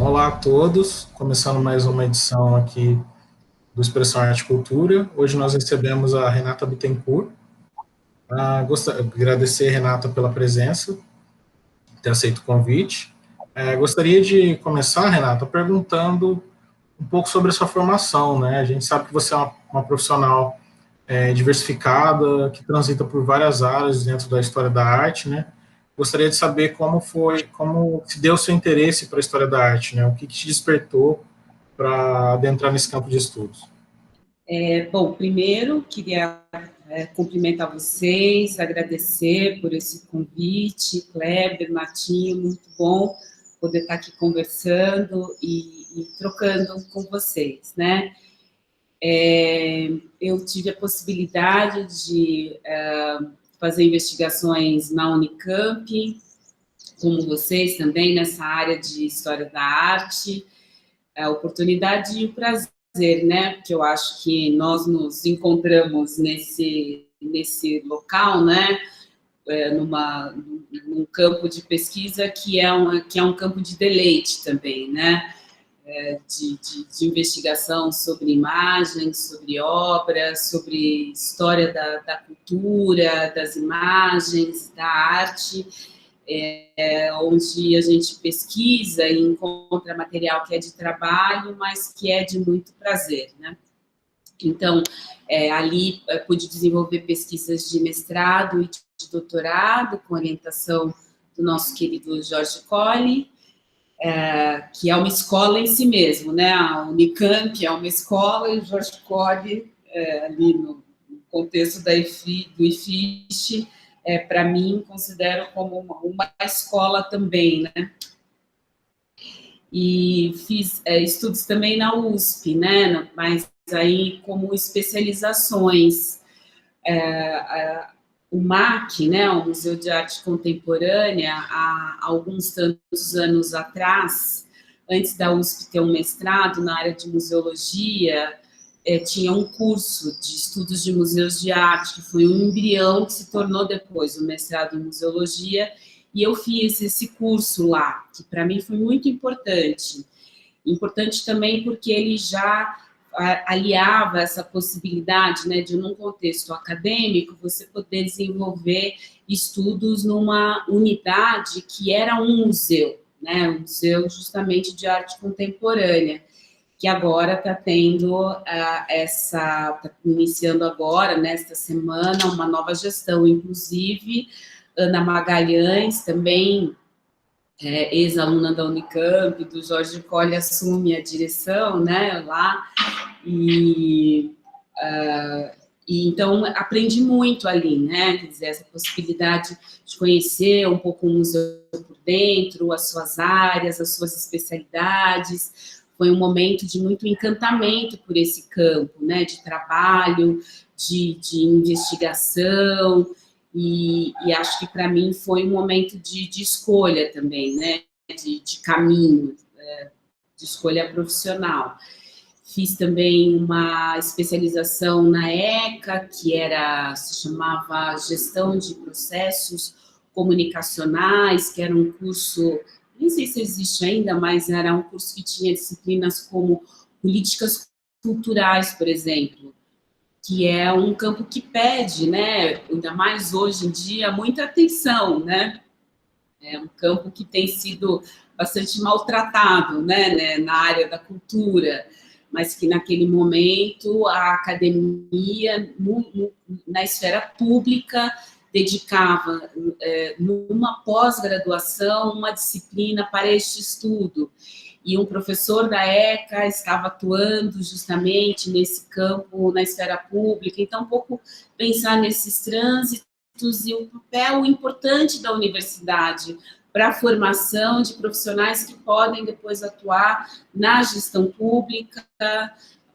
Olá a todos, começando mais uma edição aqui do Expressão Arte e Cultura. Hoje nós recebemos a Renata Bittencourt. Gostaria de agradecer, Renata, pela presença, ter aceito o convite. Gostaria de começar, Renata, perguntando um pouco sobre a sua formação, né? A gente sabe que você é uma profissional diversificada, que transita por várias áreas dentro da história da arte, né? Gostaria de saber como se deu o seu interesse para a história da arte, né? O que te despertou para adentrar nesse campo de estudos? Bom, primeiro, queria cumprimentar vocês, agradecer por esse convite, Kleber, Martinho, muito bom poder estar aqui conversando e trocando com vocês, né? Eu tive a possibilidade de fazer investigações na Unicamp, como vocês também, nessa área de História da Arte, a oportunidade e o prazer, né? Porque eu acho que nós nos encontramos nesse local, né? Num campo de pesquisa que é um campo de deleite também, né? De investigação sobre imagens, sobre obras, sobre história da cultura, das imagens, da arte, onde a gente pesquisa e encontra material que é de trabalho, mas que é de muito prazer, né? Então, ali pude desenvolver pesquisas de mestrado e de doutorado, com orientação do nosso querido Jorge Colli, que é uma escola em si mesmo, né? A Unicamp é uma escola e o Jorge Colli, ali no contexto do IFISH, para mim, considero como uma escola também, né? E fiz estudos também na USP, né? Mas aí como especializações. O MAC, né, o Museu de Arte Contemporânea, há alguns tantos anos atrás, antes da USP ter um mestrado na área de museologia, tinha um curso de estudos de museus de arte, que foi um embrião que se tornou depois o mestrado em museologia, e eu fiz esse curso lá, que para mim foi muito importante. Importante também porque ele já aliava essa possibilidade, né, de, num contexto acadêmico, você poder desenvolver estudos numa unidade que era um museu, né, um museu justamente de arte contemporânea, que agora está tendo está iniciando agora, nesta semana, uma nova gestão, inclusive, Ana Magalhães, também ex-aluna da Unicamp, do Jorge Colli, assume a direção, né, lá, e então aprendi muito ali, né, quer dizer, essa possibilidade de conhecer um pouco o museu por dentro, as suas áreas, as suas especialidades. Foi um momento de muito encantamento por esse campo, né, de trabalho, de investigação, e acho que para mim foi um momento de escolha também, né, de caminho, de escolha profissional. Fiz também uma especialização na ECA, que se chamava Gestão de Processos Comunicacionais, que era um curso, nem sei se existe ainda, mas era um curso que tinha disciplinas como políticas culturais, por exemplo, que é um campo que pede, né, ainda mais hoje em dia, muita atenção, né? É um campo que tem sido bastante maltratado, né, na área da cultura, mas que naquele momento a academia, na esfera pública, dedicava, numa pós-graduação, uma disciplina para este estudo. E um professor da ECA estava atuando justamente nesse campo, na esfera pública. Então, um pouco pensar nesses trânsitos e o papel importante da universidade para a formação de profissionais que podem depois atuar na gestão pública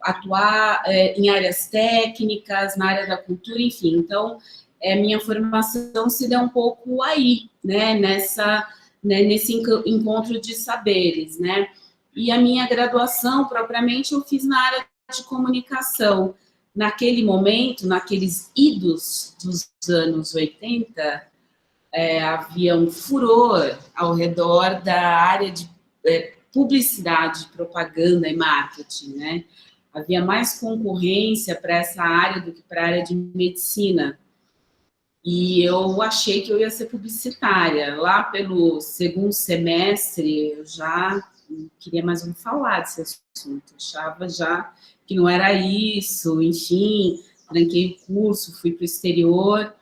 atuar em áreas técnicas, na área da cultura, enfim. Então, minha formação se deu um pouco aí, né, nesse encontro de saberes, né? E a minha graduação, propriamente, eu fiz na área de comunicação. Naquele momento, naqueles idos dos anos 80, havia um furor ao redor da área de publicidade, propaganda e marketing, né? Havia mais concorrência para essa área do que para a área de medicina. E eu achei que eu ia ser publicitária. Lá pelo segundo semestre, eu já não queria mais ouvir falar desse assunto. Achava já que não era isso, enfim, tranquei o curso, fui para o exterior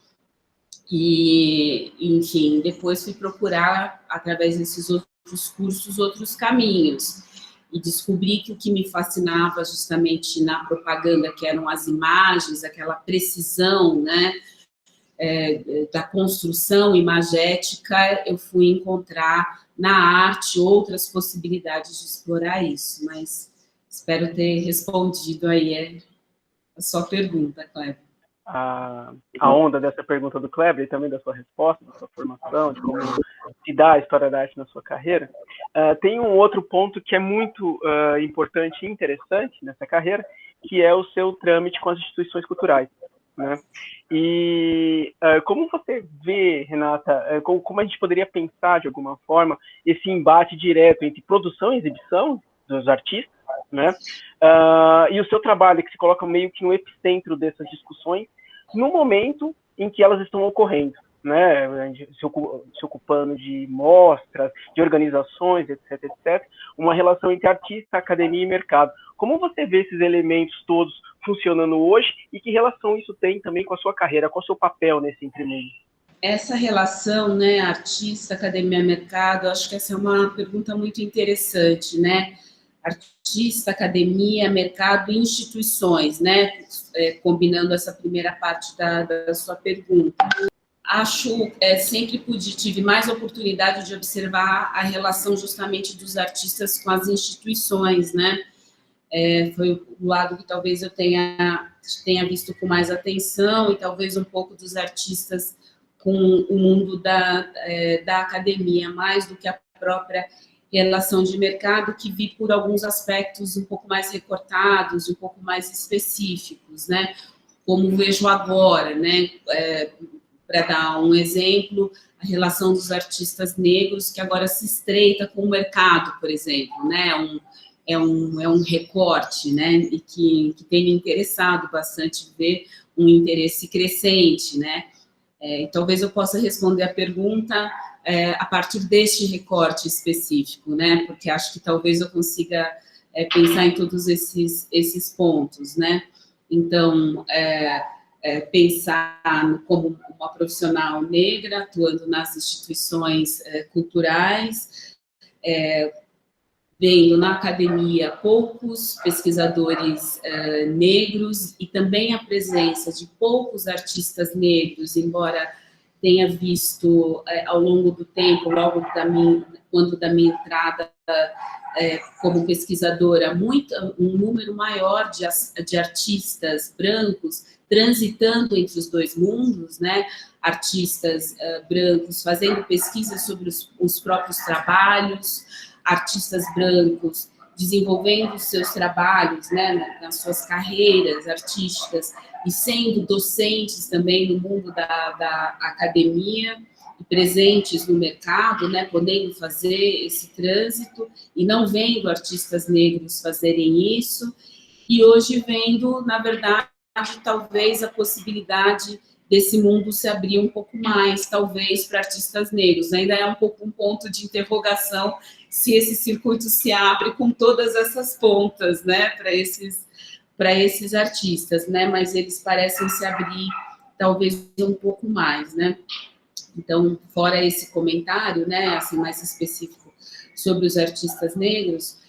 e, enfim, depois fui procurar, através desses outros cursos, outros caminhos. E descobri que o que me fascinava justamente na propaganda, que eram as imagens, aquela precisão, né, da construção imagética, eu fui encontrar na arte outras possibilidades de explorar isso, mas espero ter respondido aí a sua pergunta, Cleber. A onda dessa pergunta do Kleber e também da sua resposta, da sua formação, de como se dá a história da arte na sua carreira, tem um outro ponto que é muito importante e interessante nessa carreira, que é o seu trâmite com as instituições culturais, né? E como você vê, Renata, como a gente poderia pensar, de alguma forma, esse embate direto entre produção e exibição dos artistas, né? E o seu trabalho, que se coloca meio que no epicentro dessas discussões, no momento em que elas estão ocorrendo, né? Se ocupando de mostras, de organizações, etc, etc. Uma relação entre artista, academia e mercado. Como você vê esses elementos todos funcionando hoje e que relação isso tem também com a sua carreira, qual é o seu papel nesse entremeio? Essa relação, né, artista, academia, mercado, acho que essa é uma pergunta muito interessante, né? Artista, academia, mercado e instituições, né? Combinando essa primeira parte da sua pergunta. Acho, sempre tive mais oportunidade de observar a relação justamente dos artistas com as instituições, né? Foi o lado que talvez eu tenha visto com mais atenção e talvez um pouco dos artistas com o mundo da academia, mais do que a própria relação de mercado, que vi por alguns aspectos um pouco mais recortados, um pouco mais específicos, né? Como vejo agora, né? Para dar um exemplo, a relação dos artistas negros, que agora se estreita com o mercado, por exemplo, né? É um recorte, né? E que tem me interessado bastante ver um interesse crescente, né? Talvez eu possa responder a pergunta a partir deste recorte específico, né? Porque acho que talvez eu consiga pensar em todos esses pontos, né? Então, pensar como uma profissional negra atuando nas instituições culturais, vendo na academia poucos pesquisadores negros e também a presença de poucos artistas negros, embora tenha visto ao longo do tempo, logo quando da minha entrada como pesquisadora, um número maior de artistas brancos transitando entre os dois mundos, né? Artistas brancos fazendo pesquisas sobre os próprios trabalhos, artistas brancos desenvolvendo seus trabalhos, né, nas suas carreiras artísticas e sendo docentes também no mundo da academia e presentes no mercado, né, podendo fazer esse trânsito e não vendo artistas negros fazerem isso, e hoje vendo, na verdade, talvez a possibilidade desse mundo se abrir um pouco mais, talvez, para artistas negros. Ainda é um pouco um ponto de interrogação se esse circuito se abre com todas essas pontas, né, para esses artistas, né, mas eles parecem se abrir talvez um pouco mais, né. Então, fora esse comentário, né, assim, mais específico sobre os artistas negros,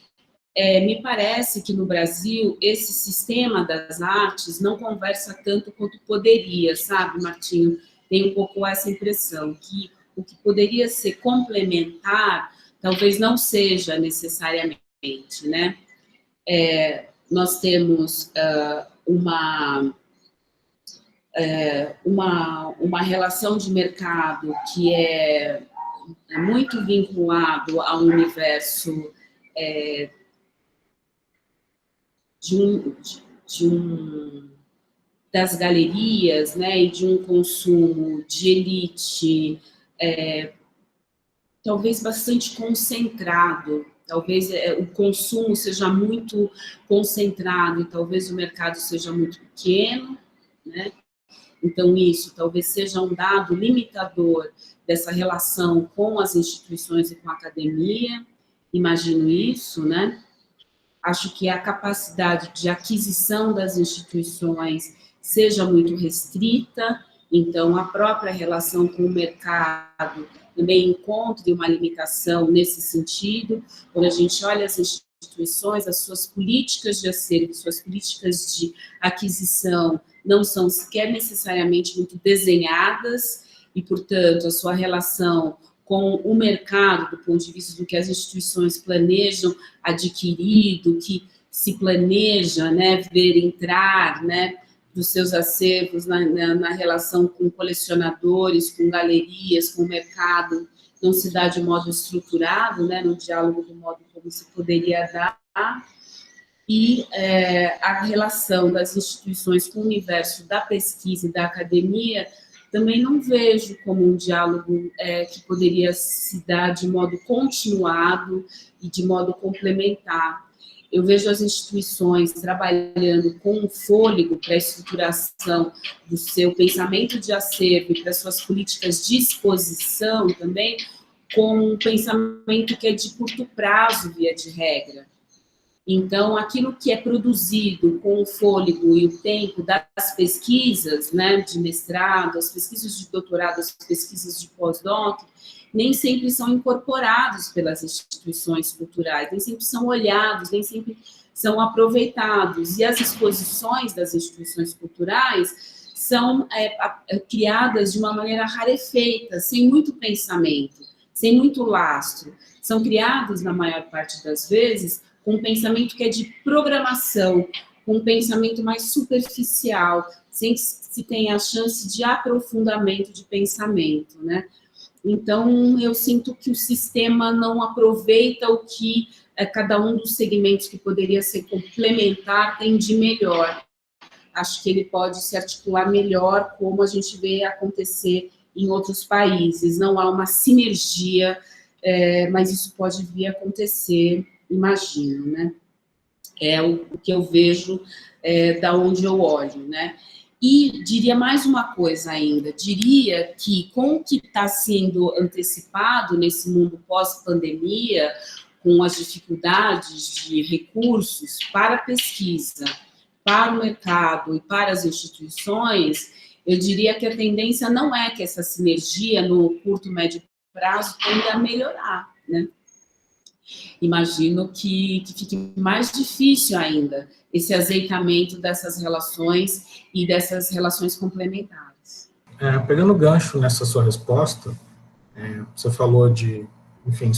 me parece que no Brasil esse sistema das artes não conversa tanto quanto poderia, sabe, Martinho? Tenho um pouco essa impressão, que o que poderia ser complementar talvez não seja necessariamente, né? nós temos uma relação de mercado que é muito vinculado ao universo das galerias, né, e de um consumo de elite, talvez bastante concentrado, talvez o consumo seja muito concentrado e talvez o mercado seja muito pequeno, né? Então, isso talvez seja um dado limitador dessa relação com as instituições e com a academia, imagino isso, né? Acho que a capacidade de aquisição das instituições seja muito restrita, então a própria relação com o mercado também encontre uma limitação nesse sentido. Quando a gente olha as instituições, as suas políticas de acervo, suas políticas de aquisição não são sequer necessariamente muito desenhadas e, portanto, a sua relação com o mercado, do ponto de vista do que as instituições planejam adquirir, do que se planeja, né, ver entrar, né, dos seus acervos na relação com colecionadores, com galerias, com o mercado, não se dá de modo estruturado, né, no diálogo do modo como se poderia dar, e a relação das instituições com o universo da pesquisa e da academia também não vejo como um diálogo que poderia se dar de modo continuado e de modo complementar. Eu vejo as instituições trabalhando com um fôlego para a estruturação do seu pensamento de acervo e para suas políticas de exposição também, com um pensamento que é de curto prazo, via de regra. Então, aquilo que é produzido com o fôlego e o tempo das pesquisas, né, de mestrado, as pesquisas de doutorado, as pesquisas de pós-doc, nem sempre são incorporados pelas instituições culturais, nem sempre são olhados, nem sempre são aproveitados. E as exposições das instituições culturais são criadas de uma maneira rarefeita, sem muito pensamento, sem muito lastro. São criados, na maior parte das vezes, com um pensamento que é de programação, com um pensamento mais superficial, sem que se tenha a chance de aprofundamento de pensamento, né? Então, eu sinto que o sistema não aproveita o que cada um dos segmentos que poderia ser complementar tem de melhor. Acho que ele pode se articular melhor, como a gente vê acontecer em outros países. Não há uma sinergia, mas isso pode vir a acontecer, imagino, né? É o que eu vejo da onde eu olho, né? E diria mais uma coisa ainda, diria que com o que está sendo antecipado nesse mundo pós-pandemia, com as dificuldades de recursos para a pesquisa, para o mercado e para as instituições, eu diria que a tendência não é que essa sinergia no curto, médio prazo tenda a melhorar, né? Imagino que fique mais difícil ainda esse azeitamento dessas relações e dessas relações complementares. Pegando gancho nessa sua resposta, você falou enfim,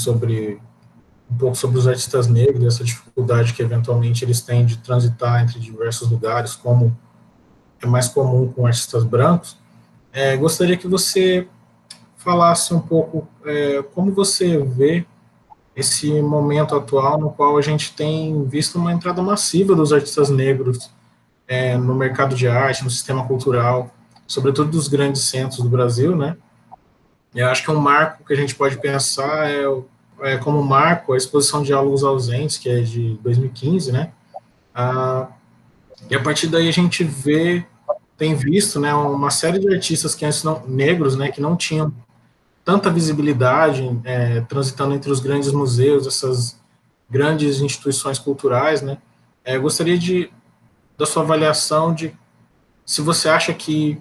um pouco sobre os artistas negros, essa dificuldade que eventualmente eles têm de transitar entre diversos lugares, como é mais comum com artistas brancos. Gostaria que você falasse um pouco como você vê esse momento atual no qual a gente tem visto uma entrada massiva dos artistas negros no mercado de arte, no sistema cultural, sobretudo dos grandes centros do Brasil, né? Eu acho que um marco que a gente pode pensar como marco a exposição Diálogos Ausentes, que é de 2015, né? E a partir daí a gente tem visto, né, uma série de artistas que antes negros, né, que não tinham tanta visibilidade, transitando entre os grandes museus, essas grandes instituições culturais, né? Gostaria da sua avaliação de se você acha que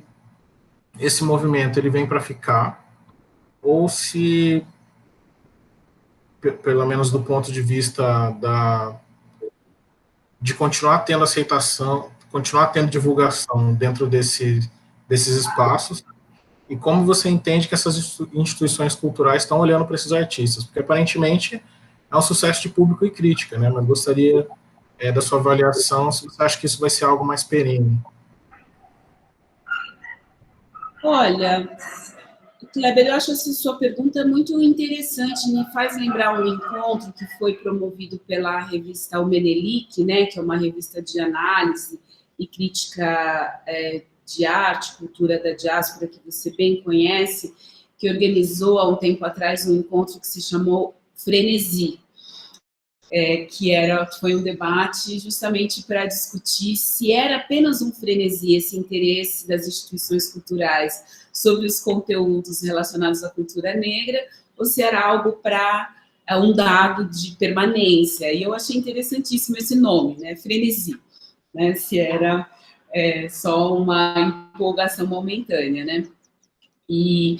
esse movimento ele vem para ficar, ou se, pelo menos do ponto de vista de continuar tendo aceitação, continuar tendo divulgação dentro desses espaços, e como você entende que essas instituições culturais estão olhando para esses artistas, porque aparentemente é um sucesso de público e crítica, né? Mas gostaria da sua avaliação, se você acha que isso vai ser algo mais perene. Olha, Kleber, eu acho essa sua pergunta muito interessante, me faz lembrar um encontro que foi promovido pela revista O Menelik, né, que é uma revista de análise e crítica de arte, cultura da diáspora, que você bem conhece, que organizou há um tempo atrás um encontro que se chamou Frenesi, que foi um debate justamente para discutir se era apenas um frenesi, esse interesse das instituições culturais sobre os conteúdos relacionados à cultura negra, ou se era algo para um dado de permanência. E eu achei interessantíssimo esse nome, né, frenesi, né, se era só uma empolgação momentânea, né? E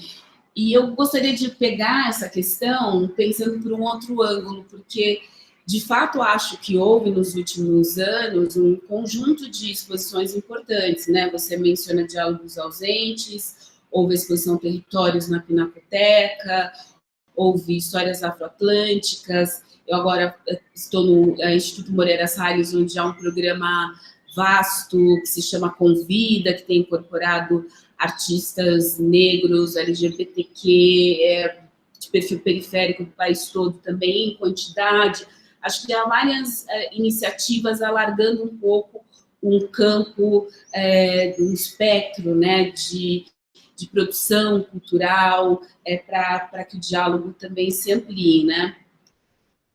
eu gostaria de pegar essa questão pensando por um outro ângulo, porque de fato, acho que houve nos últimos anos um conjunto de exposições importantes, né? Você menciona Diálogos Ausentes, houve a exposição Territórios na Pinacoteca, houve Histórias Afroatlânticas, eu agora estou no Instituto Moreira Salles, onde há um programa vasto que se chama Convida, que tem incorporado artistas negros, LGBTQ, de perfil periférico do país todo também, em quantidade. Acho que há várias iniciativas alargando um pouco um campo, um espectro, né, de produção cultural, para que o diálogo também se amplie, né?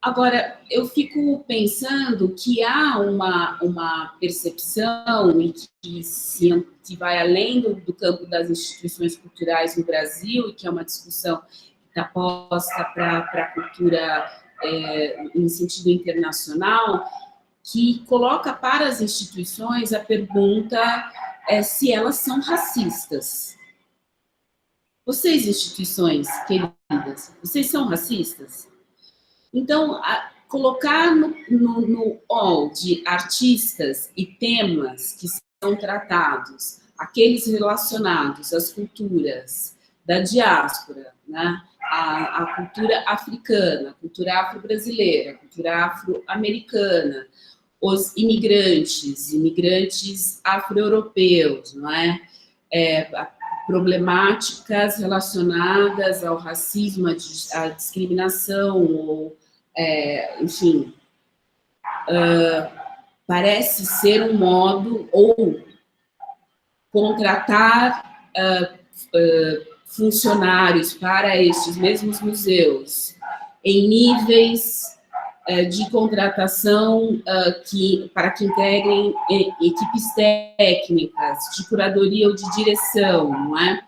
Agora, eu fico pensando que há uma percepção e que vai além do campo das instituições culturais no Brasil, e que é uma discussão que está posta para a cultura em sentido internacional, que coloca para as instituições a pergunta se elas são racistas. Vocês, instituições queridas, vocês são racistas? Então, colocar no hall de artistas e temas que são tratados, aqueles relacionados às culturas da diáspora, né? A cultura africana, a cultura afro-brasileira, a cultura afro-americana, os imigrantes afro-europeus, não é? Problemáticas relacionadas ao racismo, à discriminação, ou, enfim, parece ser um modo, ou contratar funcionários para estes mesmos museus em níveis de contratação para que integrem equipes técnicas, de curadoria ou de direção, não é?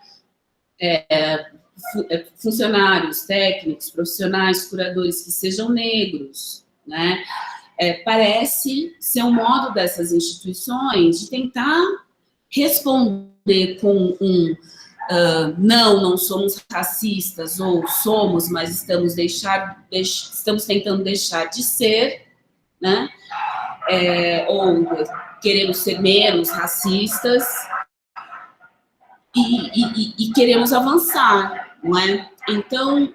Funcionários técnicos, profissionais, curadores que sejam negros, né? Parece ser um modo dessas instituições de tentar responder com não somos racistas, ou somos, mas estamos tentando deixar de ser, né? Ou queremos ser menos racistas e queremos avançar, não é? Então,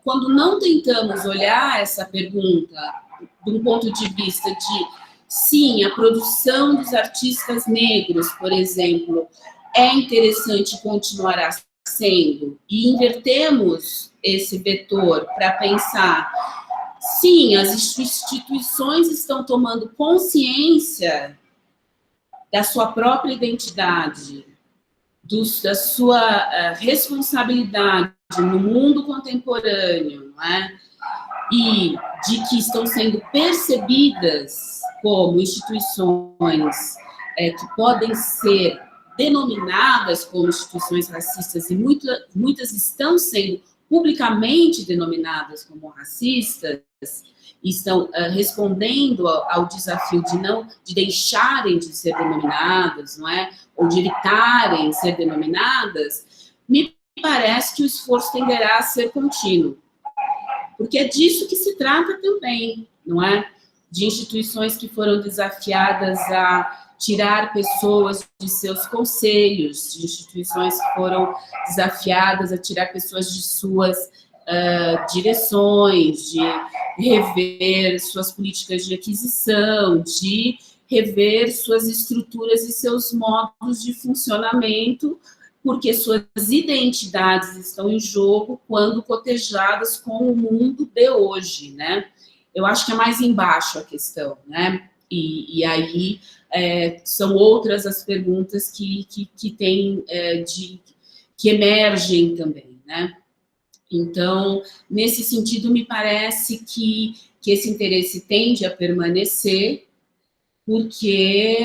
quando não tentamos olhar essa pergunta de um ponto de vista de, sim, a produção dos artistas negros, por exemplo, é interessante continuará sendo, e invertemos esse vetor para pensar, sim, as instituições estão tomando consciência da sua própria identidade, da sua responsabilidade no mundo contemporâneo, não é? E de que estão sendo percebidas como instituições que podem ser denominadas como instituições racistas, e muitas estão sendo publicamente denominadas como racistas, e estão respondendo ao desafio de deixarem de ser denominadas, não é? Ou de evitarem ser denominadas, me parece que o esforço tenderá a ser contínuo. Porque é disso que se trata também, não é? De instituições que foram desafiadas a tirar pessoas de seus conselhos, de instituições que foram desafiadas a tirar pessoas de suas direções, de rever suas políticas de aquisição, de rever suas estruturas e seus modos de funcionamento, porque suas identidades estão em jogo quando cotejadas com o mundo de hoje, né? Eu acho que é mais embaixo a questão, né? E aí são outras as perguntas que tem, que emergem também, né? Então, nesse sentido, me parece que esse interesse tende a permanecer, porque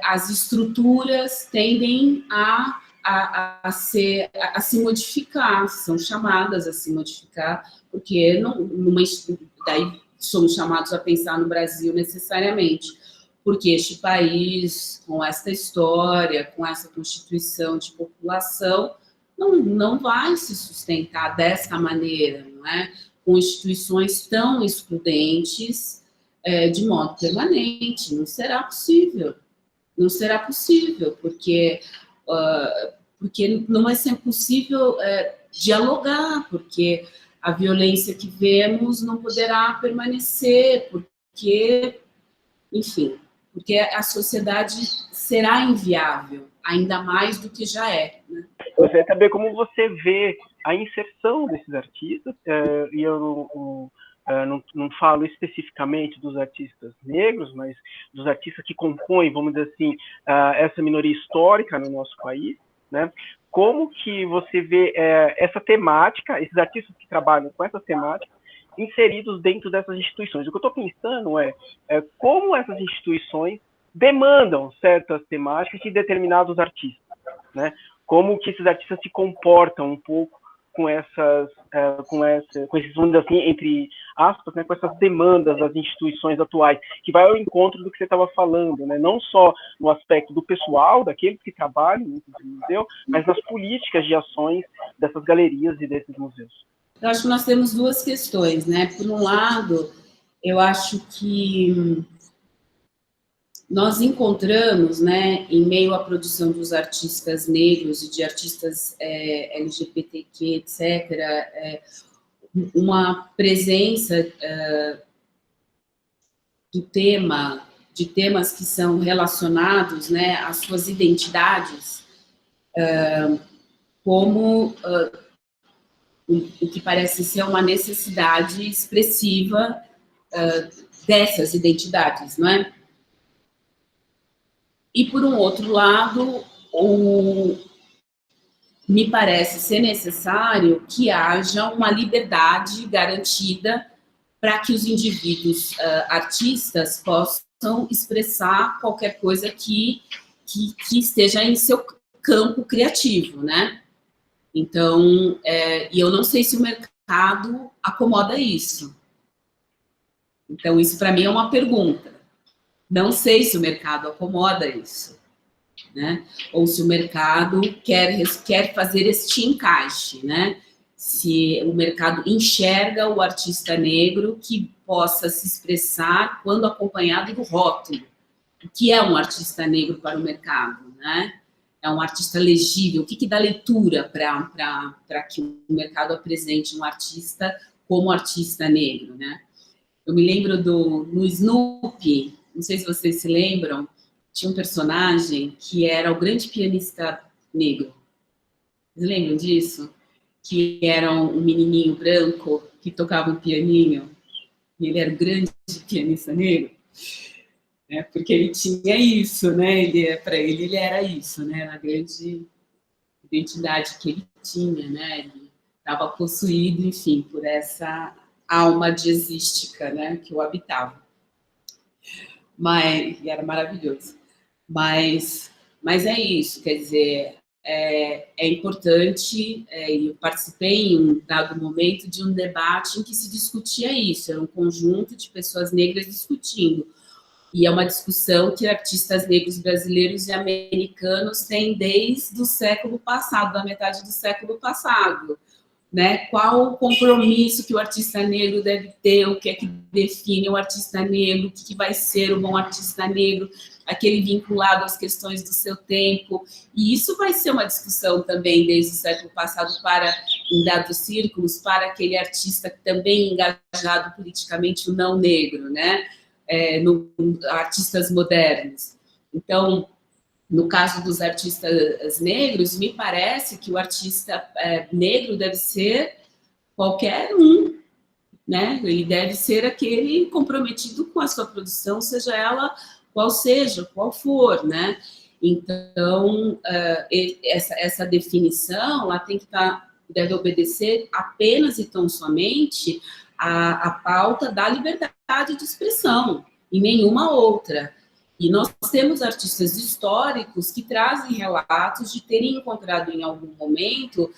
as estruturas tendem a se modificar, são chamadas a se modificar, porque daí somos chamados a pensar no Brasil necessariamente, porque este país, com esta história, com essa constituição de população, não vai se sustentar dessa maneira, não é? Com instituições tão excludentes de modo permanente. Não será possível. Não será possível, porque não vai ser possível dialogar, porque a violência que vemos não poderá permanecer, porque, enfim, porque a sociedade será inviável, ainda mais do que já é, né? Você saber como você vê a inserção desses artistas, e eu não falo especificamente dos artistas negros, mas dos artistas que compõem, vamos dizer assim, essa minoria histórica no nosso país, né? Como que você vê essa temática, esses artistas que trabalham com essa temática, inseridos dentro dessas instituições? O que eu estou pensando é como essas instituições demandam certas temáticas de determinados artistas, né? Como que esses artistas se comportam um pouco com esses, vamos dizer assim, entre aspas, né, com essas demandas das instituições atuais, que vai ao encontro do que você estava falando, né? Não só no aspecto do pessoal, daqueles que trabalham no museu, mas nas políticas de ações dessas galerias e desses museus. Eu acho que nós temos duas questões, né? Por um lado, eu acho que nós encontramos, né, em meio à produção dos artistas negros e de artistas LGBTQ, etc., uma presença de temas que são relacionados, né, às suas identidades, como o que parece ser uma necessidade expressiva dessas identidades, não é? E, por um outro lado, me parece ser necessário que haja uma liberdade garantida para que os indivíduos artistas possam expressar qualquer coisa que esteja em seu campo criativo, né? Então, e eu não sei se o mercado acomoda isso. Então, isso para mim é uma pergunta. Não sei se o mercado acomoda isso, né? Ou se o mercado quer fazer este encaixe, né? Se o mercado enxerga o artista negro que possa se expressar quando acompanhado do rótulo. O que é um artista negro para o mercado, né? É um artista legível. O que dá leitura para que o mercado apresente um artista como artista negro, né? Eu me lembro no Snoopy, não sei se vocês se lembram, tinha um personagem que era o grande pianista negro. Vocês lembram disso? Que era um menininho branco que tocava um pianinho, e ele era o grande pianista negro, né? Porque ele tinha isso, né? Para ele era isso, né? A grande identidade que ele tinha, né? Ele estava possuído, enfim, por essa alma jazzística, né? Que o habitava. E era maravilhoso. Mas é isso, quer dizer, é importante, eu participei em um dado momento de um debate em que se discutia isso, era um conjunto de pessoas negras discutindo, e é uma discussão que artistas negros brasileiros e americanos têm desde o século passado, da metade do século passado, né? Qual o compromisso que o artista negro deve ter, o que é que define o artista negro, o que vai ser o bom artista negro, aquele vinculado às questões do seu tempo. E isso vai ser uma discussão também desde o século passado em dados círculos, para aquele artista também engajado politicamente, o não negro, né? Artistas modernos. Então, no caso dos artistas negros, me parece que o artista negro deve ser qualquer um, né? Ele deve ser aquele comprometido com a sua produção, seja ela qual for, né? Então, essa definição, ela tem que deve obedecer apenas e tão somente à pauta da liberdade de expressão, e nenhuma outra. E nós temos artistas históricos que trazem relatos de terem encontrado em algum momento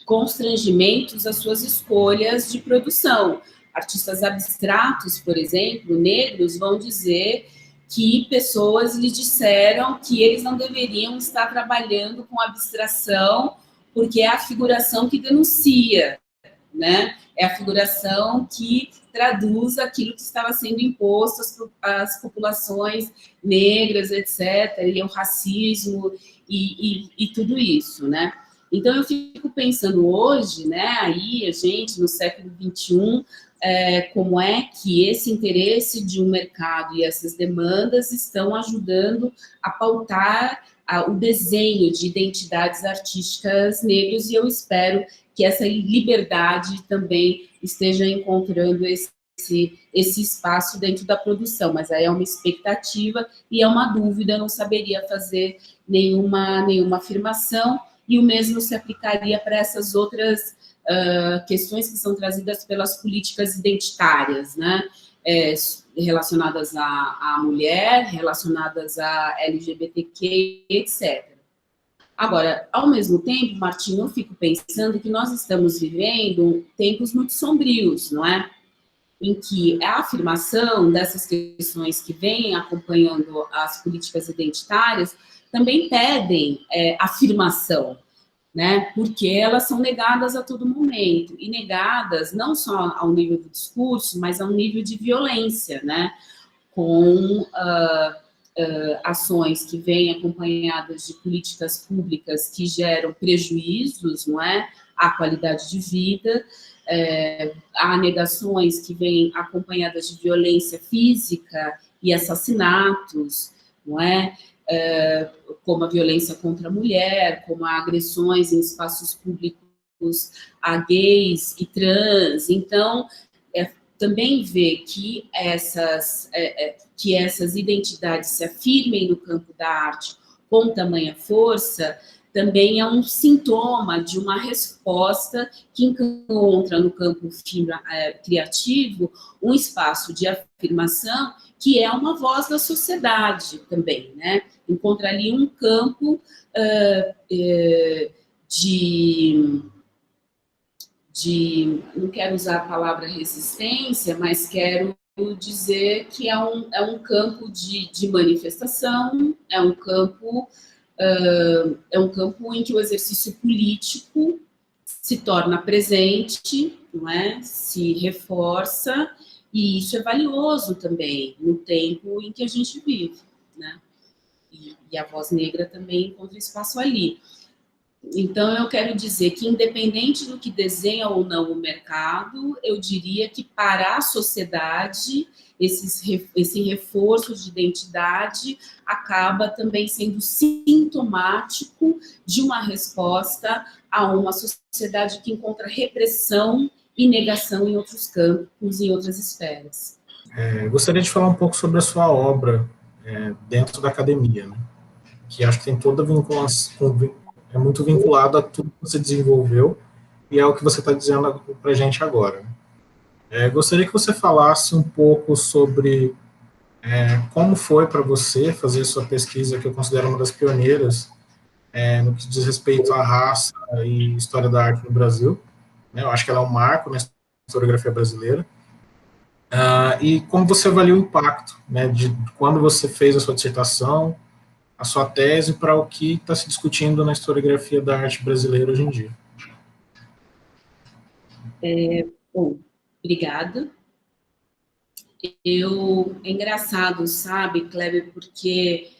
constrangimentos às suas escolhas de produção. Artistas abstratos, por exemplo, negros, vão dizer que pessoas lhes disseram que eles não deveriam estar trabalhando com abstração, porque é a figuração que denuncia, né? É a figuração que traduz aquilo que estava sendo imposto às populações negras, etc., e o racismo e tudo isso, né? Então, eu fico pensando hoje, né, aí a gente, no século XXI, como é que esse interesse de um mercado e essas demandas estão ajudando a pautar o desenho de identidades artísticas negras, e eu espero que essa liberdade também esteja encontrando esse espaço dentro da produção, mas aí é uma expectativa e é uma dúvida, eu não saberia fazer nenhuma afirmação, e o mesmo se aplicaria para essas outras questões que são trazidas pelas políticas identitárias, né? Relacionadas à mulher, relacionadas a LGBTQ, etc. Agora, ao mesmo tempo, Martinho, eu fico pensando que nós estamos vivendo tempos muito sombrios, não é? Em que a afirmação dessas questões que vêm acompanhando as políticas identitárias também pedem afirmação, né? Porque elas são negadas a todo momento, e negadas não só ao nível do discurso, mas ao nível de violência, né? Com ações que vêm acompanhadas de políticas públicas que geram prejuízos, não é? À qualidade de vida, há negações que vêm acompanhadas de violência física e assassinatos, não é? Como a violência contra a mulher, como a agressões em espaços públicos a gays e trans. Então, também ver que essas identidades se afirmem no campo da arte com tamanha força, também é um sintoma de uma resposta que encontra no campo criativo um espaço de afirmação que é uma voz da sociedade também, né? Encontra ali um campo não quero usar a palavra resistência, mas quero dizer que é um campo de manifestação, é um campo em que o exercício político se torna presente, não é? Se reforça, e isso é valioso também no tempo em que a gente vive, né? E a voz negra também encontra espaço ali. Então, eu quero dizer que, independente do que desenha ou não o mercado, eu diria que, para a sociedade, esse reforço de identidade acaba também sendo sintomático de uma resposta a uma sociedade que encontra repressão e negação em outros campos, em outras esferas. Gostaria de falar um pouco sobre a sua obra dentro da academia, né? Que acho que tem toda a vinculação, é muito vinculado a tudo que você desenvolveu e é o que você está dizendo para a gente agora. Gostaria que você falasse um pouco sobre como foi para você fazer sua pesquisa, que eu considero uma das pioneiras no que diz respeito à raça e história da arte no Brasil. Eu acho que ela é um marco na historiografia brasileira. E como você avalia o impacto, né, de quando você fez a sua dissertação, a sua tese, para o que está se discutindo na historiografia da arte brasileira hoje em dia. Bom, obrigada. É engraçado, sabe, Kleber, porque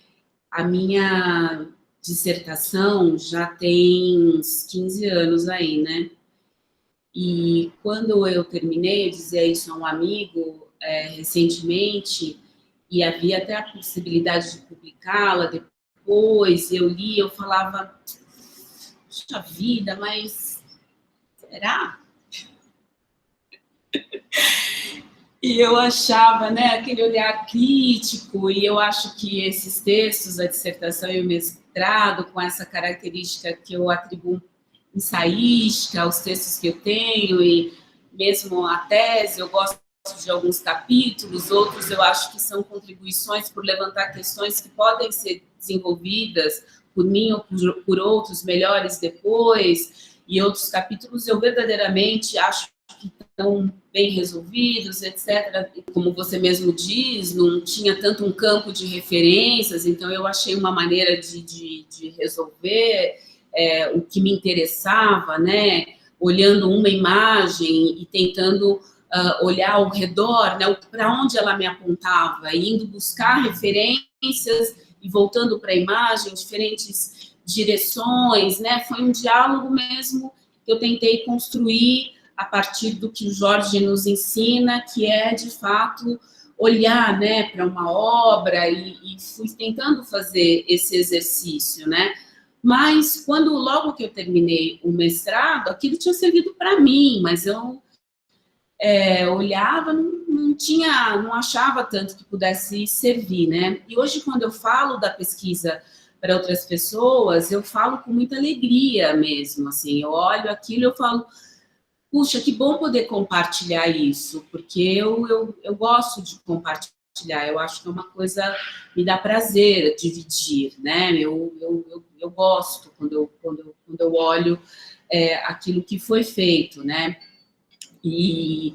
a minha dissertação já tem uns 15 anos aí, né? E quando eu terminei, eu dizia isso a um amigo recentemente, e havia até a possibilidade de publicá-la depois, eu li, eu falava, puxa vida, mas será? E eu achava, né, aquele olhar crítico, e eu acho que esses textos, a dissertação e o mestrado, com essa característica que eu atribuo ensaística aos textos que eu tenho, e mesmo a tese, eu gosto de alguns capítulos, outros eu acho que são contribuições por levantar questões que podem ser desenvolvidas por mim ou por outros melhores depois, e outros capítulos eu verdadeiramente acho que estão bem resolvidos, etc. Como você mesmo diz, não tinha tanto um campo de referências, então eu achei uma maneira de resolver o que me interessava, né? Olhando uma imagem e tentando olhar ao redor, né? Para onde ela me apontava, indo buscar referências e voltando para a imagem, diferentes direções, né? Foi um diálogo mesmo que eu tentei construir a partir do que o Jorge nos ensina, que é, de fato, olhar, né, para uma obra e fui tentando fazer esse exercício, né? Mas, logo que eu terminei o mestrado, aquilo tinha servido para mim, mas eu olhava, não achava tanto que pudesse servir, né? E hoje, quando eu falo da pesquisa para outras pessoas, eu falo com muita alegria mesmo, assim, eu olho aquilo e eu falo, puxa, que bom poder compartilhar isso, porque eu gosto de compartilhar, eu acho que é uma coisa, me dá prazer dividir, né? Eu gosto quando eu olho aquilo que foi feito, né? E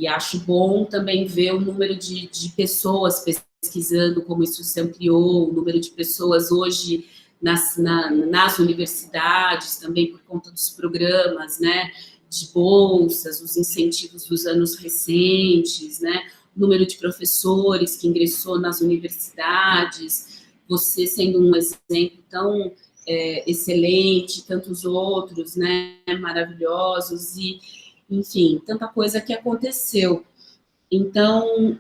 acho bom também ver o número de pessoas pesquisando, como isso se ampliou, o número de pessoas hoje nas universidades, também por conta dos programas, né? De bolsas, os incentivos dos anos recentes, né? O número de professores que ingressou nas universidades, você sendo um exemplo tão excelente, tantos outros, né? Maravilhosos, e, enfim, tanta coisa que aconteceu. Então,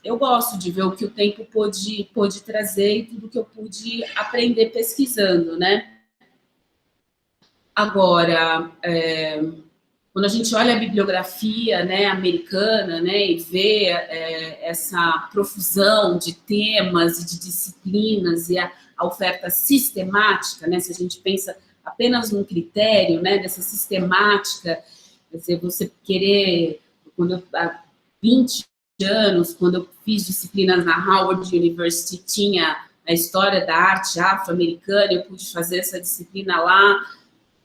eu gosto de ver o que o tempo pôde trazer e tudo que eu pude aprender pesquisando, né? Agora, quando a gente olha a bibliografia, né, americana, né, e vê essa profusão de temas e de disciplinas e a oferta sistemática, né, se a gente pensa apenas num critério, né, dessa sistemática, quer dizer, você querer, há 20 anos, quando eu fiz disciplinas na Howard University, tinha a história da arte afro-americana, eu pude fazer essa disciplina lá.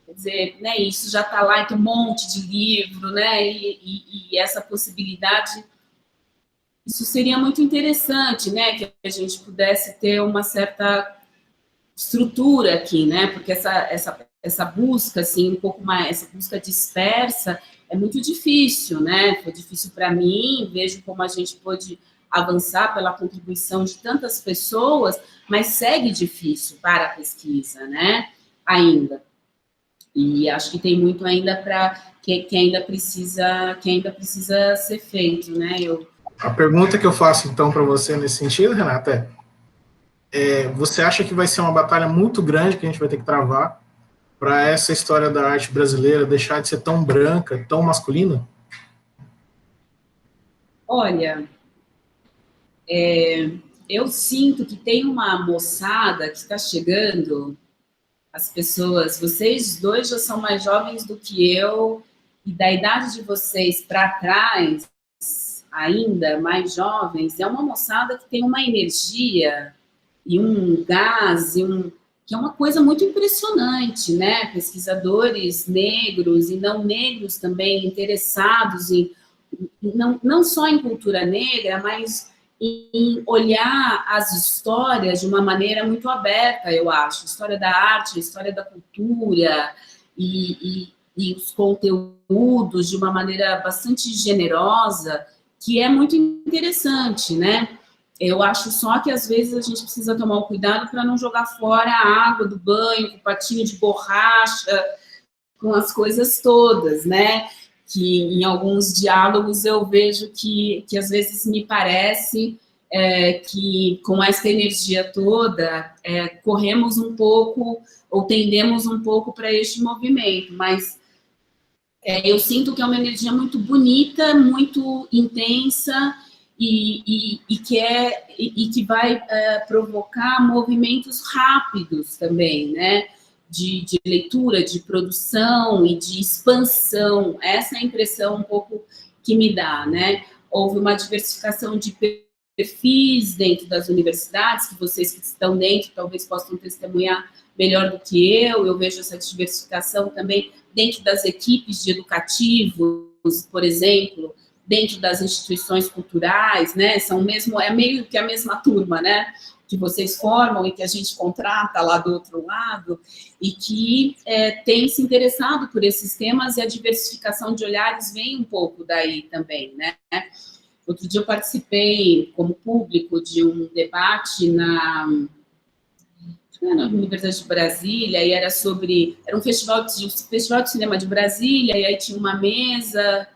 Quer dizer, né, isso já está lá, tem um monte de livro, né, e essa possibilidade, isso seria muito interessante, né, que a gente pudesse ter uma certa estrutura aqui, né, porque essa busca, assim, um pouco mais, essa busca dispersa é muito difícil, né, foi difícil para mim, vejo como a gente pôde avançar pela contribuição de tantas pessoas, mas segue difícil para a pesquisa, né, ainda. E acho que tem muito ainda que ainda precisa ser feito, né? A pergunta que eu faço então para você nesse sentido, Renata, você acha que vai ser uma batalha muito grande que a gente vai ter que travar para essa história da arte brasileira deixar de ser tão branca, tão masculina? Olha, eu sinto que tem uma moçada que está chegando. As pessoas, vocês dois já são mais jovens do que eu, e da idade de vocês para trás, ainda mais jovens, é uma moçada que tem uma energia e um gás, que é uma coisa muito impressionante, né? Pesquisadores negros e não negros também interessados não só em cultura negra, mas em olhar as histórias de uma maneira muito aberta, eu acho. História da arte, história da cultura, e e os conteúdos de uma maneira bastante generosa, que é muito interessante, né? Eu acho só que, às vezes, a gente precisa tomar o cuidado para não jogar fora a água do banho, com o patinho de borracha, com as coisas todas, né? Que em alguns diálogos eu vejo que às vezes me parece que com essa energia toda corremos um pouco ou tendemos um pouco para este movimento, mas eu sinto que é uma energia muito bonita, muito intensa e que vai provocar movimentos rápidos também, né? De leitura, de produção e de expansão. Essa é a impressão um pouco que me dá, né? Houve uma diversificação de perfis dentro das universidades, que vocês que estão dentro talvez possam testemunhar melhor do que eu vejo essa diversificação também dentro das equipes de educativos, por exemplo, dentro das instituições culturais, né? É meio que a mesma turma, né? Que vocês formam e que a gente contrata lá do outro lado, e que tem se interessado por esses temas, e a diversificação de olhares vem um pouco daí também, né? Outro dia eu participei, como público, de um debate na Universidade de Brasília, e era um festival de cinema de Brasília, e aí tinha uma mesa,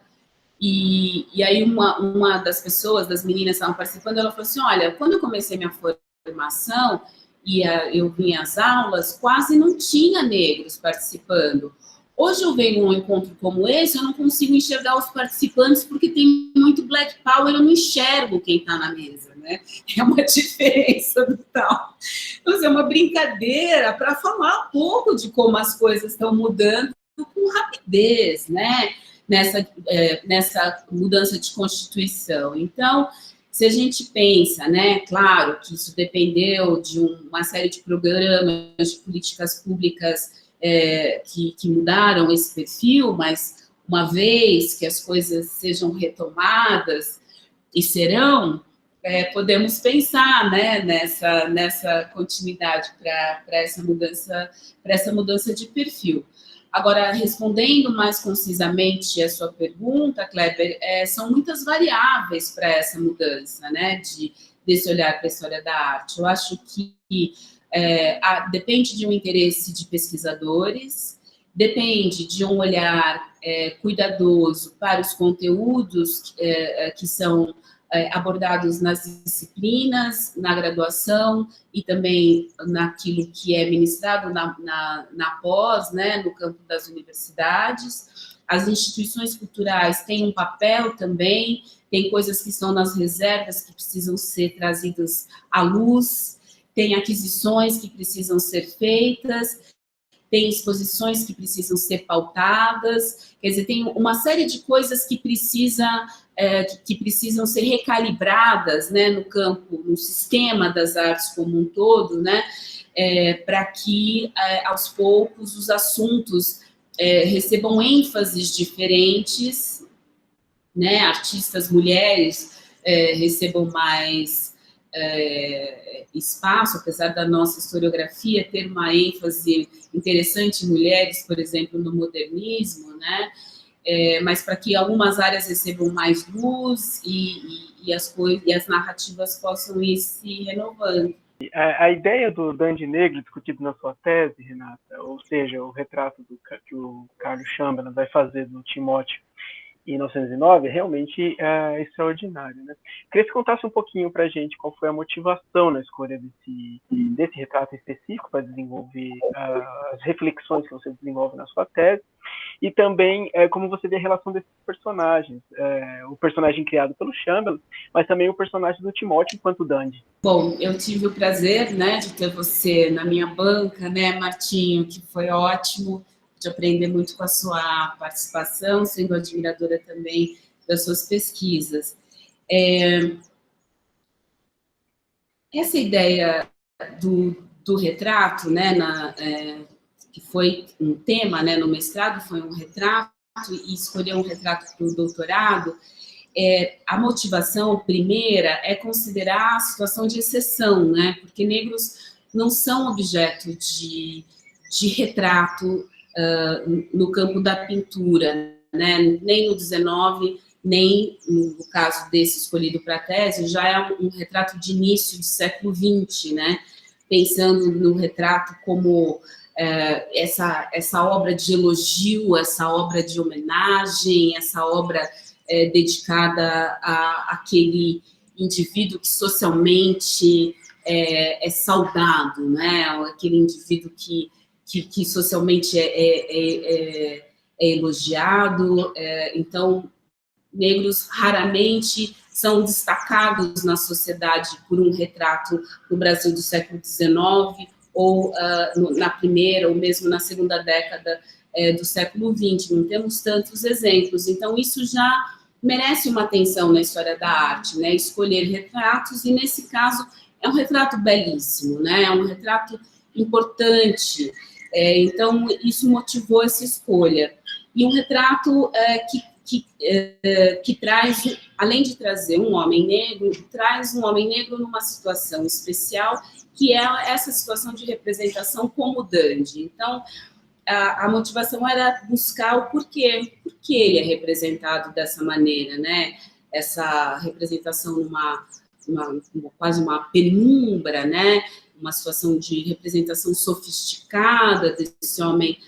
e aí uma das pessoas, das meninas que estavam participando, ela falou assim, olha, quando eu comecei minha formação, e eu vinha às aulas, quase não tinha negros participando. Hoje eu venho num encontro como esse, eu não consigo enxergar os participantes porque tem muito black power, eu não enxergo quem está na mesa, né? É uma diferença brutal. Então, é uma brincadeira para falar um pouco de como as coisas estão mudando com rapidez, né? Nessa mudança de constituição. Então, se a gente pensa, né, claro que isso dependeu de uma série de programas, de políticas públicas que mudaram esse perfil, mas uma vez que as coisas sejam retomadas, e serão, podemos pensar, né, nessa continuidade para essa mudança de perfil. Agora, respondendo mais concisamente a sua pergunta, Kleber, são muitas variáveis para essa mudança, né, desse olhar para a história da arte. Eu acho que depende de um interesse de pesquisadores, depende de um olhar cuidadoso para os conteúdos que são abordados nas disciplinas, na graduação e também naquilo que é ministrado na pós, né, no campo das universidades. As instituições culturais têm um papel também, tem coisas que estão nas reservas que precisam ser trazidas à luz, tem aquisições que precisam ser feitas, tem exposições que precisam ser pautadas, quer dizer, tem uma série de coisas que precisam ser recalibradas, né, no campo, no sistema das artes como um todo, né, para que, aos poucos, os assuntos recebam ênfases diferentes, né, artistas mulheres recebam mais espaço, apesar da nossa historiografia ter uma ênfase interessante em mulheres, por exemplo, no modernismo, né? Mas para que algumas áreas recebam mais luz e as narrativas possam ir se renovando. A ideia do Dandy Negro discutido na sua tese, Renata, ou seja, o retrato que o Carlos Chamberlain vai fazer do Timóteo em 1909, realmente é extraordinário, né? Queria que você contasse um pouquinho para a gente qual foi a motivação na escolha desse retrato específico para desenvolver as reflexões que você desenvolve na sua tese, e também como você vê a relação desses personagens, o personagem criado pelo Chamberlain, mas também o personagem do Timóteo enquanto Dandy. Bom, eu tive o prazer, né, de ter você na minha banca, né, Martinho, que foi ótimo, de aprender muito com a sua participação, sendo admiradora também das suas pesquisas. Essa ideia do retrato, né, que foi um tema, né, no mestrado, foi um retrato, e escolher um retrato para o doutorado, a motivação primeira é considerar a situação de exceção, né, porque negros não são objeto de retrato no campo da pintura, né? Nem no 19, nem no caso desse escolhido para a tese, já é um retrato de início do século XX, né? Pensando no retrato como essa obra de elogio, essa obra de homenagem, essa obra dedicada àquele indivíduo que socialmente é saudado, né? Aquele indivíduo que socialmente é elogiado. Então, negros raramente são destacados na sociedade por um retrato no Brasil do século XIX, ou na primeira, ou mesmo na segunda década do século XX. Não temos tantos exemplos. Então, isso já merece uma atenção na história da arte, né? Escolher retratos, e nesse caso é um retrato belíssimo, né? É um retrato importante. Então, isso motivou essa escolha. E um retrato que traz, além de trazer um homem negro, traz um homem negro numa situação especial, que é essa situação de representação como dandy. Então, a motivação era buscar o porquê. Por que ele é representado dessa maneira, né? Essa representação quase uma penumbra, né? Uma situação de representação sofisticada desse homem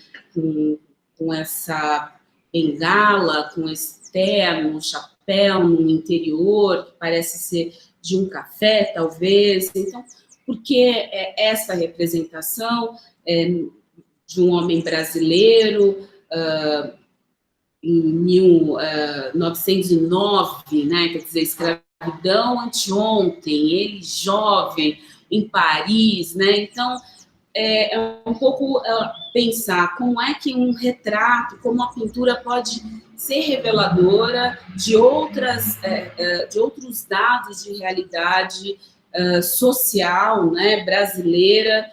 com essa bengala, com esse terno, chapéu no interior, que parece ser de um café, talvez. Então, por que essa representação de um homem brasileiro em 1909, né? Quer dizer, escravidão anteontem, ele jovem, em Paris, né? Então, é um pouco pensar como é que um retrato, como a pintura pode ser reveladora de outros dados de realidade social, né, brasileira,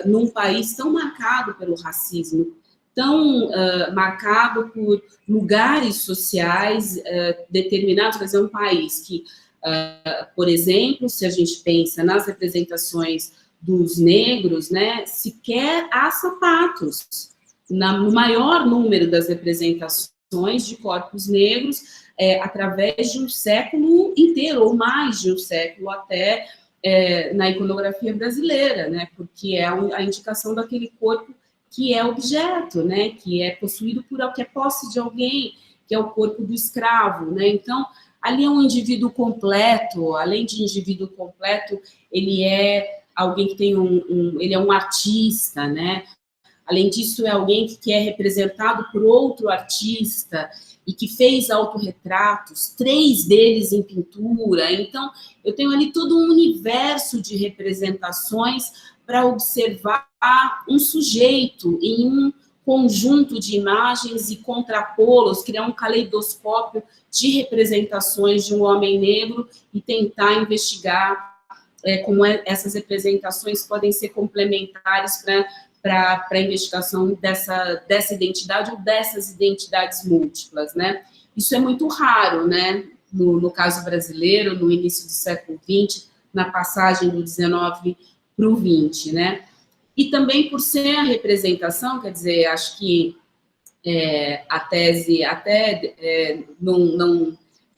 num país tão marcado pelo racismo, tão marcado por lugares sociais determinados. Quer dizer, um país que, por exemplo, se a gente pensa nas representações dos negros, né, sequer há sapatos. No maior número das representações de corpos negros, através de um século inteiro, ou mais de um século até, na iconografia brasileira, né, porque é a indicação daquele corpo que é objeto, né, que é possuído que é posse de alguém, que é o corpo do escravo, né. Então, ali é um indivíduo completo. Além de indivíduo completo, ele é alguém que tem ele é um artista, né? Além disso, é alguém que é representado por outro artista e que fez autorretratos, 3 deles em pintura. Então, eu tenho ali todo um universo de representações para observar um sujeito em um conjunto de imagens e contrapô-los, criar um caleidoscópio de representações de um homem negro e tentar investigar como essas representações podem ser complementares para a investigação dessa identidade ou dessas identidades múltiplas, né? Isso é muito raro, né? No caso brasileiro, no início do século XX, na passagem do 19 para o 20, né? E também por ser a representação, quer dizer, acho que a tese até não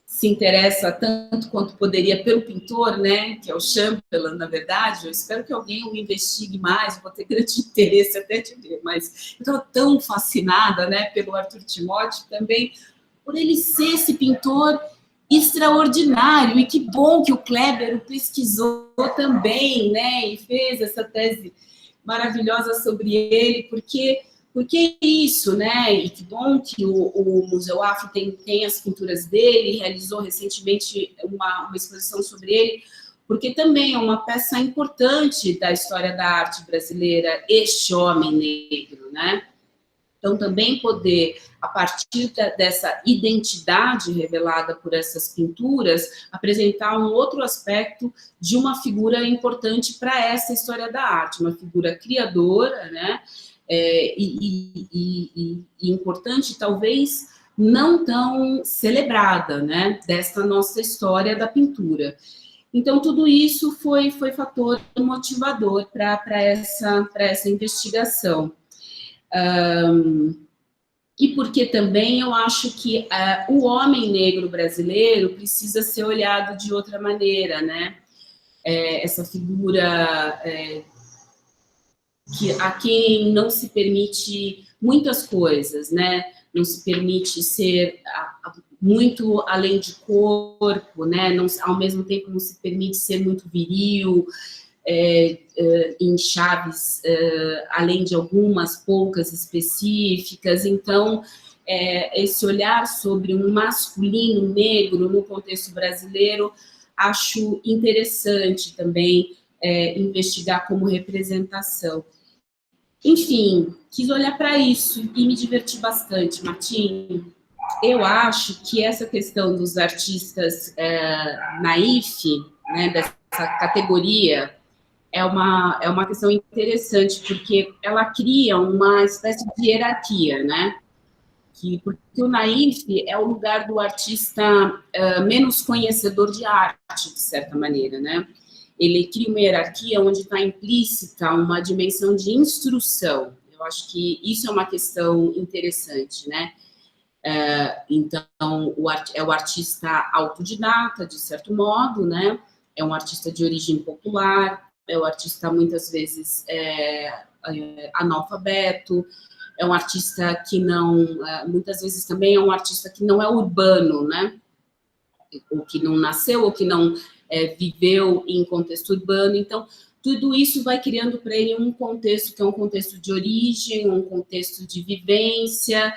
se interessa tanto quanto poderia pelo pintor, né, que é o Chamberlain, na verdade. Eu espero que alguém o investigue mais, vou ter grande interesse até de ver, mas eu estou tão fascinada, né, pelo Arthur Timóteo, também por ele ser esse pintor extraordinário, e que bom que o Kleber o pesquisou também, né, e fez essa tese maravilhosa sobre ele, porque é isso, né? E que bom que o Museu Afro tem as pinturas dele, realizou recentemente uma exposição sobre ele, porque também é uma peça importante da história da arte brasileira, este homem negro, né? Então, também poder, a partir dessa identidade revelada por essas pinturas, apresentar um outro aspecto de uma figura importante para essa história da arte, uma figura criadora, né? E importante, talvez não tão celebrada, né, desta nossa história da pintura. Então, tudo isso foi fator motivador para essa investigação. E porque também eu acho que o homem negro brasileiro precisa ser olhado de outra maneira, né? Essa figura a quem não se permite muitas coisas, né? Não se permite ser muito além de corpo, né? Não, ao mesmo tempo não se permite ser muito viril, em chaves, além de algumas poucas específicas. Então, esse olhar sobre um masculino negro no contexto brasileiro, acho interessante também investigar como representação. Enfim, quis olhar para isso e me diverti bastante, Martim. Eu acho que essa questão dos artistas naif, né, dessa categoria, é uma questão interessante, porque ela cria uma espécie de hierarquia, né? Porque o naif é o lugar do artista menos conhecedor de arte, de certa maneira, né? Ele cria uma hierarquia onde está implícita uma dimensão de instrução. Eu acho que isso é uma questão interessante, né? Então, é o artista autodidata, de certo modo, né? É um artista de origem popular, é o artista, muitas vezes, analfabeto, é um artista que não... muitas vezes também é um artista que não é urbano, né? Ou que não nasceu, ou que não viveu em contexto urbano. Então, tudo isso vai criando para ele um contexto que é um contexto de origem, um contexto de vivência.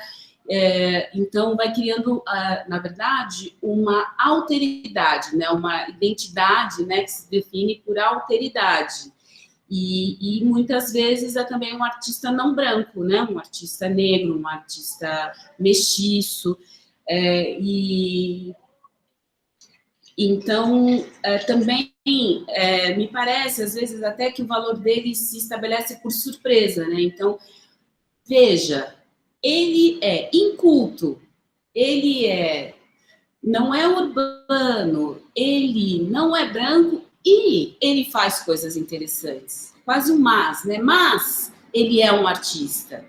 Então, vai criando, na verdade, uma alteridade, né? Uma identidade, né? Que se define por alteridade. E muitas vezes é também um artista não branco, né? Um artista negro, um artista mestiço. Então, também me parece, às vezes, até que o valor dele se estabelece por surpresa, né? Então, veja, ele é inculto, ele não é urbano, ele não é branco e ele faz coisas interessantes. Quase um mas, né? Mas ele é um artista.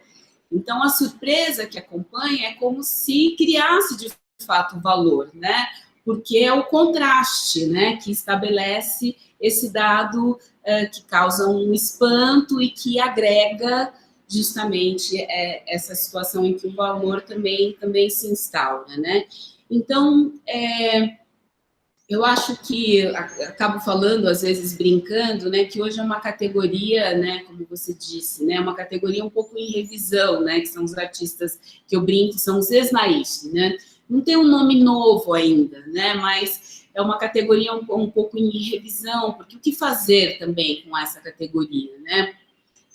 Então, a surpresa que acompanha é como se criasse, de fato, valor, né? Porque é o contraste, né, que estabelece esse dado que causa um espanto e que agrega justamente essa situação em que o valor também se instaura, né? Então, eu acho que, acabo falando, às vezes brincando, né, que hoje é uma categoria, né, como você disse, né, uma categoria um pouco em revisão, né, que são os artistas que eu brinco, são os ex-naif, né? Não tem um nome novo ainda, né, mas é uma categoria um pouco em revisão, porque o que fazer também com essa categoria, né?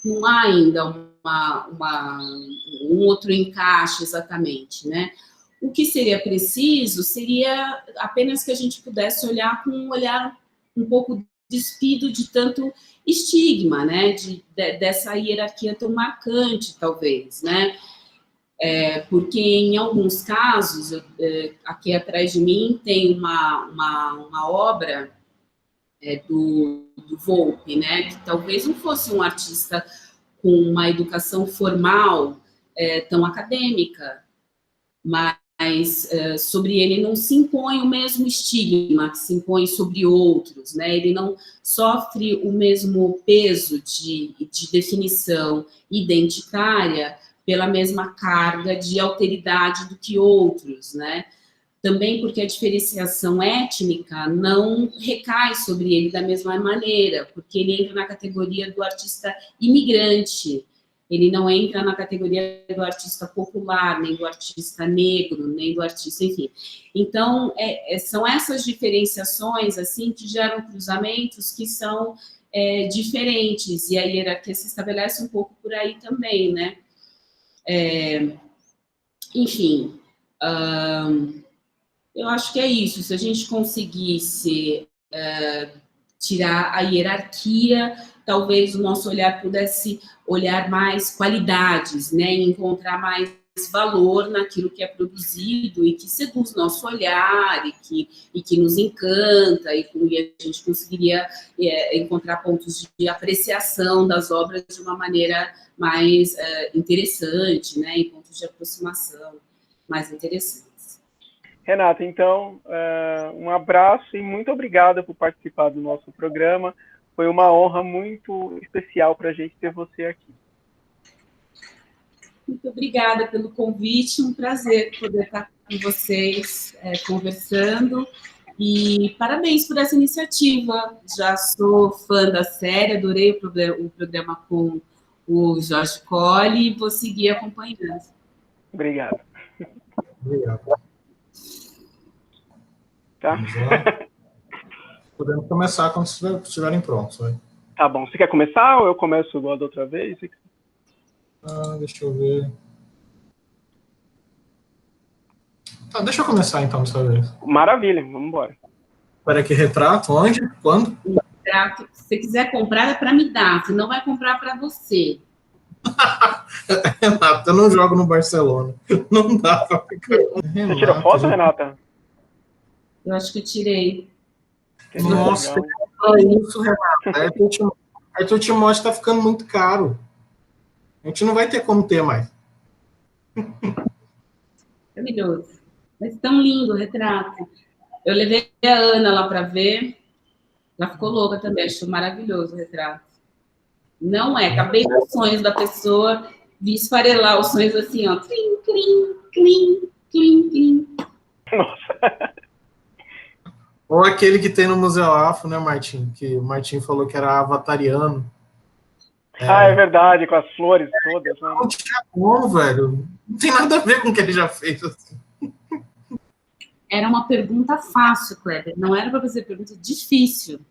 Não há ainda um outro encaixe exatamente, né? O que seria preciso seria apenas que a gente pudesse olhar com um olhar um pouco despido de tanto estigma, né? Dessa hierarquia tão marcante, talvez, né? Porque em alguns casos, aqui atrás de mim tem uma obra do Volpe, né? Que talvez não fosse um artista com uma educação formal tão acadêmica, mas sobre ele não se impõe o mesmo estigma que se impõe sobre outros, né? Ele não sofre o mesmo peso de definição identitária pela mesma carga de alteridade do que outros, né? Também porque a diferenciação étnica não recai sobre ele da mesma maneira, porque ele entra na categoria do artista imigrante, ele não entra na categoria do artista popular, nem do artista negro, nem do artista, enfim. Então, são essas diferenciações, assim, que geram cruzamentos que são diferentes, e a hierarquia se estabelece um pouco por aí também, né? Enfim, eu acho que é isso. Se a gente conseguisse tirar a hierarquia, talvez o nosso olhar pudesse olhar mais qualidades, né? E encontrar mais valor naquilo que é produzido e que seduz nosso olhar e que nos encanta e a gente conseguiria encontrar pontos de apreciação das obras de uma maneira mais interessante, né, em pontos de aproximação mais interessantes. Renata, então, um abraço e muito obrigada por participar do nosso programa. Foi uma honra muito especial para a gente ter você aqui. Muito obrigada pelo convite, um prazer poder estar com vocês conversando, e parabéns por essa iniciativa. Já sou fã da série, adorei o programa com o Jorge Colli, e vou seguir acompanhando. Obrigado. Obrigado. Tá? Podemos começar quando estiverem prontos. Vai. Tá bom. Você quer começar ou eu começo igual da outra vez? Deixa eu ver. Tá, deixa eu começar então dessa vez. Maravilha, vamos embora. Para que retrato? Onde? Quando? Retrato, se você quiser comprar, é para me dar, você não vai comprar para você. Renata, eu não jogo no Barcelona. Não dá pra ficar. Você tirou foto, Renata? Eu acho que eu tirei. Nossa, isso, Renata. Arthur Timóteo tá ficando muito caro. A gente não vai ter como ter mais. Maravilhoso. Mas tão lindo o retrato. Eu levei a Ana lá para ver. Ela ficou louca também. Achou maravilhoso o retrato. Não é. Acabei com os sonhos da pessoa. Vi esfarelar os sonhos assim, ó. Clim, clim, clim, clim, clim. Nossa. Ou aquele que tem no Museu Afro, né, Martim? Que o Martim falou que era avatariano. É verdade, com as flores todas. Né? Não tinha como, velho. Não tem nada a ver com o que ele já fez. Assim. Era uma pergunta fácil, Kleber. Não era para fazer pergunta difícil.